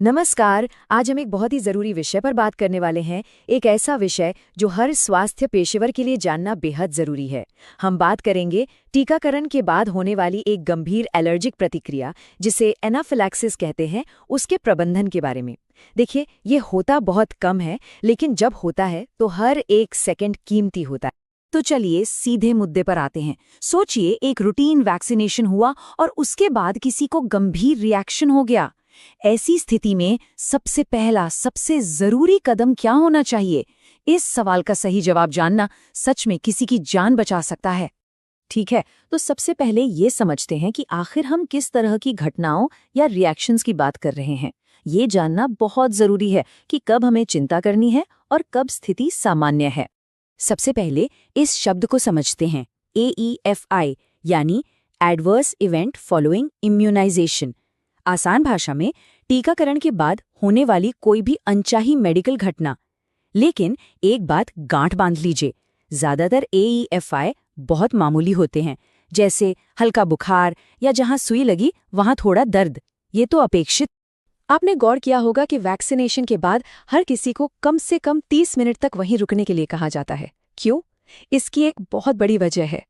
नमस्कार। आज हम एक बहुत ही ज़रूरी विषय पर बात करने वाले हैं। एक ऐसा विषय जो हर स्वास्थ्य पेशेवर के लिए जानना बेहद ज़रूरी है। हम बात करेंगे टीकाकरण के बाद होने वाली एक गंभीर एलर्जिक प्रतिक्रिया, जिसे एनाफिलैक्सिस कहते हैं, उसके प्रबंधन के बारे में। देखिए, ये होता बहुत कम है, लेकिन जब होता है तो हर एक सेकंड कीमती होता है। तो चलिए सीधे मुद्दे पर आते हैं। सोचिए, एक रूटीन वैक्सीनेशन हुआ और उसके बाद किसी को गंभीर रिएक्शन हो गया। ऐसी स्थिति में सबसे पहला, सबसे जरूरी कदम क्या होना चाहिए? इस सवाल का सही जवाब जानना सच में किसी की जान बचा सकता है। ठीक है, तो सबसे पहले ये समझते हैं कि आखिर हम किस तरह की घटनाओं या रिएक्शंस की बात कर रहे हैं। ये जानना बहुत जरूरी है कि कब हमें चिंता करनी है और कब स्थिति सामान्य है। सबसे पहले इस शब्द को समझते हैं, AEFI, यानी एडवर्स इवेंट फॉलोइंग इम्यूनाइजेशन। आसान भाषा में टीकाकरण के बाद होने वाली कोई भी अनचाही मेडिकल घटना। लेकिन एक बात गांठ बांध लीजिए, ज्यादातर AEFI बहुत मामूली होते हैं, जैसे हल्का बुखार या जहां सुई लगी वहां थोड़ा दर्द। ये तो अपेक्षित। आपने गौर किया होगा कि वैक्सीनेशन के बाद हर किसी को कम से कम 30 मिनट तक वहीं रुकने के लिए कहा जाता है। क्यों? इसकी एक बहुत बड़ी वजह है।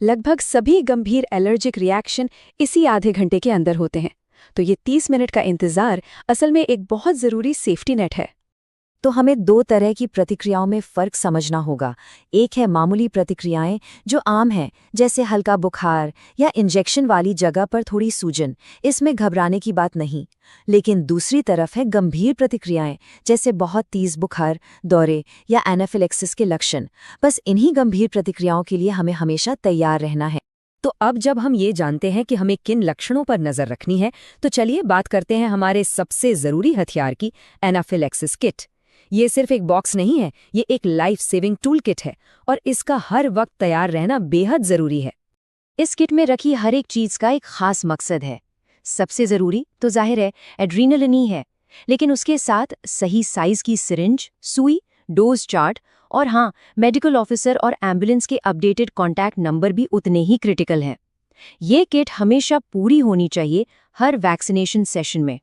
लगभग सभी गंभीर एलर्जिक रिएक्शन इसी आधे घंटे के अंदर होते हैं। तो ये 30 मिनट का इंतजार असल में एक बहुत ज़रूरी सेफ्टी नेट है। तो हमें दो तरह की प्रतिक्रियाओं में फ़र्क समझना होगा। एक है मामूली प्रतिक्रियाएं जो आम हैं, जैसे हल्का बुखार या इंजेक्शन वाली जगह पर थोड़ी सूजन। इसमें घबराने की बात नहीं। लेकिन दूसरी तरफ है गंभीर प्रतिक्रियाएं, जैसे बहुत तेज बुखार, दौरे या एनाफिलैक्सिस के लक्षण। बस इन्हीं गंभीर प्रतिक्रियाओं के लिए हमें हमेशा तैयार रहना है। तो अब जब हम ये जानते हैं कि हमें किन लक्षणों पर नज़र रखनी है, तो चलिए बात करते हैं हमारे सबसे ज़रूरी हथियार की, एनाफिलैक्सिस किट। ये सिर्फ एक बॉक्स नहीं है, ये एक लाइफ सेविंग टूल किट है और इसका हर वक्त तैयार रहना बेहद ज़रूरी है। इस किट में रखी हर एक चीज़ का एक खास मकसद है। सबसे ज़रूरी तो जाहिर है एड्रीनलिन ही है, लेकिन उसके साथ सही साइज़ की सिरिंज, सुई, डोज चार्ट और हाँ, मेडिकल ऑफिसर और एम्बुलेंस के अपडेटेड कॉन्टैक्ट नंबर भी उतने ही क्रिटिकल हैं। ये किट हमेशा पूरी होनी चाहिए हर वैक्सीनेशन सेशन में।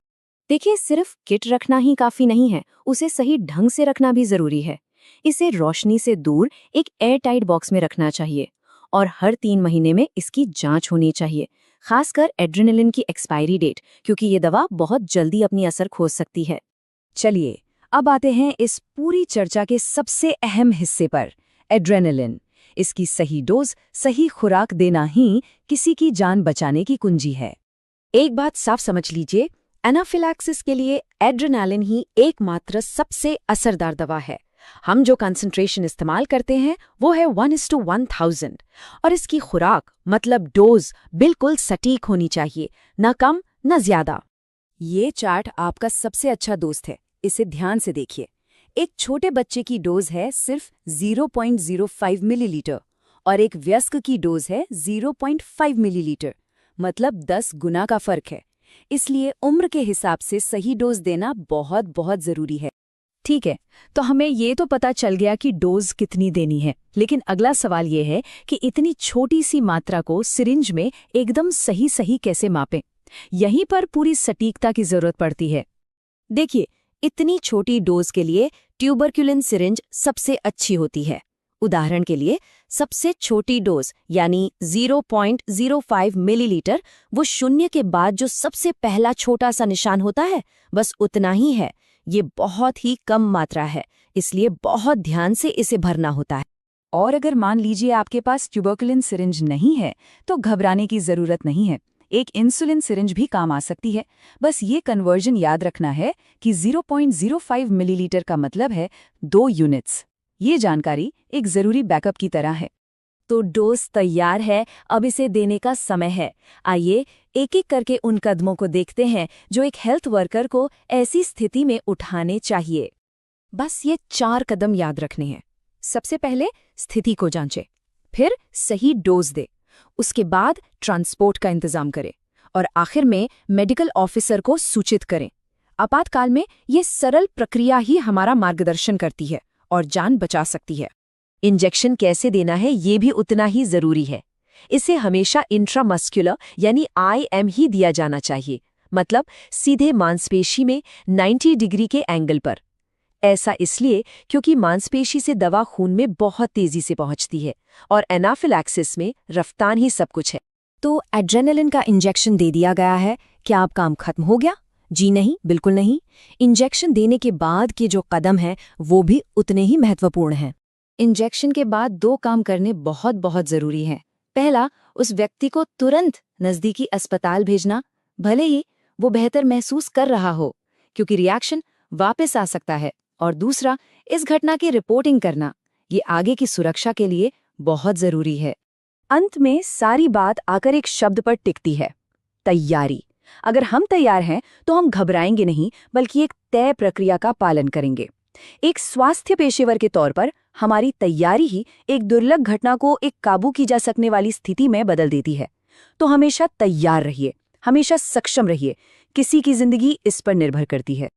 देखिए, सिर्फ किट रखना ही काफ़ी नहीं है, उसे सही ढंग से रखना भी ज़रूरी है। इसे रोशनी से दूर एक एयर टाइट बॉक्स में रखना चाहिए और हर 3 महीने में इसकी जांच होनी चाहिए, खासकर एड्रेनलिन की एक्सपायरी डेट, क्योंकि ये दवा बहुत जल्दी अपनी असर खो सकती है। चलिए अब आते हैं इस पूरी चर्चा के सबसे अहम हिस्से पर, एड्रेनलिन। इसकी सही डोज, सही खुराक देना ही किसी की जान बचाने की कुंजी है। एक बात साफ समझ लीजिए, एनाफिलैक्सिस के लिए एड्रेनलिन ही एकमात्र सबसे असरदार दवा है। हम जो कंसंट्रेशन इस्तेमाल करते हैं वो है 1:1000 और इसकी खुराक मतलब डोज बिल्कुल सटीक होनी चाहिए, न कम न ज्यादा। ये चार्ट आपका सबसे अच्छा दोस्त है, इसे ध्यान से देखिए। एक छोटे बच्चे की डोज है सिर्फ 0.05 मिलीलीटर और एक वयस्क की डोज है 0.5 मिलीलीटर, मतलब 10 गुना का फर्क है। इसलिए उम्र के हिसाब से सही डोज देना बहुत बहुत जरूरी है। ठीक है, तो हमें ये तो पता चल गया कि डोज कितनी देनी है, लेकिन अगला सवाल ये है कि इतनी छोटी सी मात्रा को सिरिंज में एकदम सही सही कैसे मापें? यहीं पर पूरी सटीकता की जरूरत पड़ती है। देखिए, इतनी छोटी डोज के लिए ट्यूबरक्युलिन सिरिंज सबसे अच्छी होती है। उदाहरण के लिए, सबसे छोटी डोज यानी 0.05 मिलीलीटर, वो शून्य के बाद जो सबसे पहला छोटा सा निशान होता है, बस उतना ही है। ये बहुत ही कम मात्रा है, इसलिए बहुत ध्यान से इसे भरना होता है। और अगर मान लीजिए आपके पास ट्यूबरक्युलिन सिरिंज नहीं है, तो घबराने की जरूरत नहीं है। एक इंसुलिन सिरिंज भी काम आ सकती है। बस ये कन्वर्जन याद रखना है कि 0.05 मिलीलीटर का मतलब है 2 यूनिट्स। ये जानकारी एक जरूरी बैकअप की तरह है। तो डोज तैयार है, अब इसे देने का समय है। आइए एक एक करके उन कदमों को देखते हैं जो एक हेल्थ वर्कर को ऐसी स्थिति में उठाने चाहिए। बस ये 4 कदम याद रखने हैं। सबसे पहले स्थिति को जांचें, फिर सही डोज दे, उसके बाद ट्रांसपोर्ट का इंतजाम करें और आखिर में मेडिकल ऑफिसर को सूचित करें। आपातकाल में ये सरल प्रक्रिया ही हमारा मार्गदर्शन करती है और जान बचा सकती है। इंजेक्शन कैसे देना है ये भी उतना ही जरूरी है। इसे हमेशा इंट्रामस्कुलर यानी IM ही दिया जाना चाहिए, मतलब सीधे मांसपेशी में 90 डिग्री के एंगल पर। ऐसा इसलिए क्योंकि मांसपेशी से दवा खून में बहुत तेजी से पहुंचती है और एनाफिलैक्सिस में रफ्तार ही सब कुछ है। तो एड्रेनलिन का इंजेक्शन दे दिया गया है, क्या अब काम खत्म हो गया? जी नहीं, बिल्कुल नहीं। इंजेक्शन देने के बाद के जो कदम हैं वो भी उतने ही महत्वपूर्ण हैं। इंजेक्शन के बाद 2 काम करने बहुत बहुत जरूरी हैं। पहला, उस व्यक्ति को तुरंत नजदीकी अस्पताल भेजना, भले ही वो बेहतर महसूस कर रहा हो, क्योंकि रिएक्शन वापस आ सकता है। और दूसरा, इस घटना की रिपोर्टिंग करना, ये आगे की सुरक्षा के लिए बहुत जरूरी है। अंत में सारी बात आकर एक शब्द पर टिकती है, तैयारी। अगर हम तैयार हैं तो हम घबराएंगे नहीं, बल्कि एक तय प्रक्रिया का पालन करेंगे। एक स्वास्थ्य पेशेवर के तौर पर हमारी तैयारी ही एक दुर्लभ घटना को एक काबू की जा सकने वाली स्थिति में बदल देती है। तो हमेशा तैयार रहिए, हमेशा सक्षम रहिए। किसी की जिंदगी इस पर निर्भर करती है।